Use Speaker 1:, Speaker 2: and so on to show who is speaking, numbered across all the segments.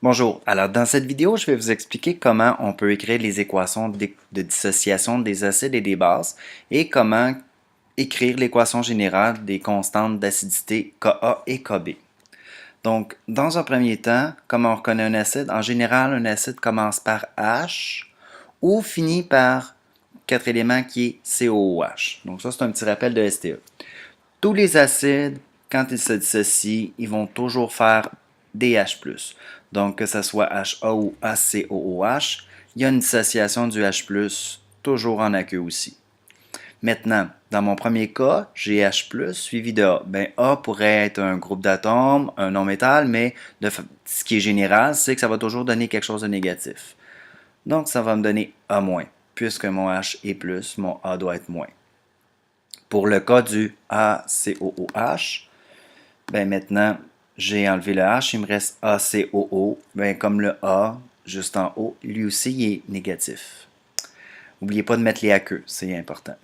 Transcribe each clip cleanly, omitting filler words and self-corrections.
Speaker 1: Bonjour, alors dans cette vidéo, je vais vous expliquer comment on peut écrire les équations de dissociation des acides et des bases et comment écrire l'équation générale des constantes d'acidité Ka et Kb. Donc, dans un premier temps, comment on reconnaît un acide? En général, un acide commence par H ou finit par quatre éléments qui est COOH. Donc ça, c'est un petit rappel de STE. Tous les acides, quand ils se dissocient, ils vont toujours faire des H+. Donc, que ce soit HA ou HCOOH, il y a une dissociation du H+, toujours en aqueux aussi. Maintenant, dans mon premier cas, j'ai H+, suivi de A. Ben, A pourrait être un groupe d'atomes, un non-métal, mais ce qui est général, c'est que ça va toujours donner quelque chose de négatif. Donc, ça va me donner A-, puisque mon H est plus, mon A doit être moins. Pour le cas du ACOOH, ben maintenant, j'ai enlevé le H, il me reste ACOO. Ben comme le A, juste en haut, lui aussi, il est négatif. N'oubliez pas de mettre les aqueux, c'est important.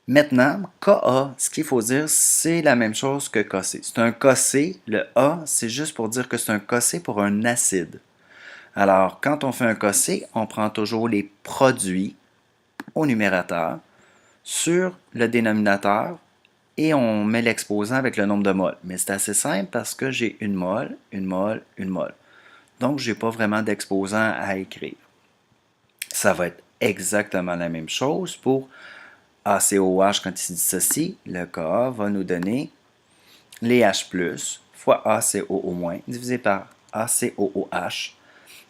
Speaker 1: Maintenant, Ka, ce qu'il faut dire, c'est la même chose que Kc. C'est un Kc, le A, c'est juste pour dire que c'est un Kc pour un acide. Alors, quand on fait un Kc, on prend toujours les produits au numérateur sur le dénominateur et on met l'exposant avec le nombre de moles. Mais c'est assez simple parce que j'ai une mole, une mole, une mole. Donc, je n'ai pas vraiment d'exposant à écrire. Ça va être exactement la même chose pour ACOH quand il se dissocie. Le Ka va nous donner les H+, fois ACOO- divisé par ACOOH.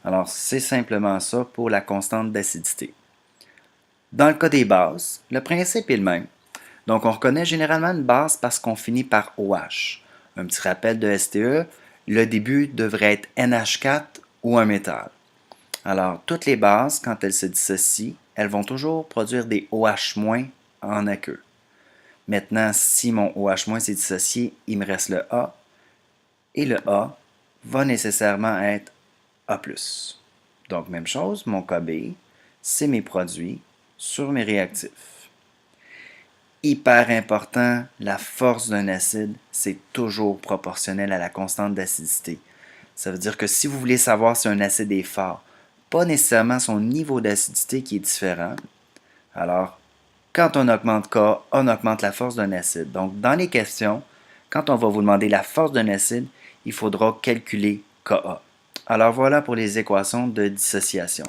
Speaker 1: Alors, c'est simplement ça pour la constante d'acidité. Dans le cas des bases, le principe est le même. Donc, on reconnaît généralement une base parce qu'on finit par OH. Un petit rappel de STE, le début devrait être NH4 ou un métal. Alors, toutes les bases, quand elles se dissocient, elles vont toujours produire des OH- en aqueux. Maintenant, si mon OH- s'est dissocié, il me reste le A, et le A va nécessairement être A+. Donc, même chose, mon Kb, c'est mes produits sur mes réactifs. Hyper important, la force d'un acide, c'est toujours proportionnel à la constante d'acidité. Ça veut dire que si vous voulez savoir si un acide est fort, pas nécessairement son niveau d'acidité qui est différent. Alors, quand on augmente K, on augmente la force d'un acide. Donc, dans les questions, quand on va vous demander la force d'un acide, il faudra calculer Ka. Alors voilà pour les équations de dissociation.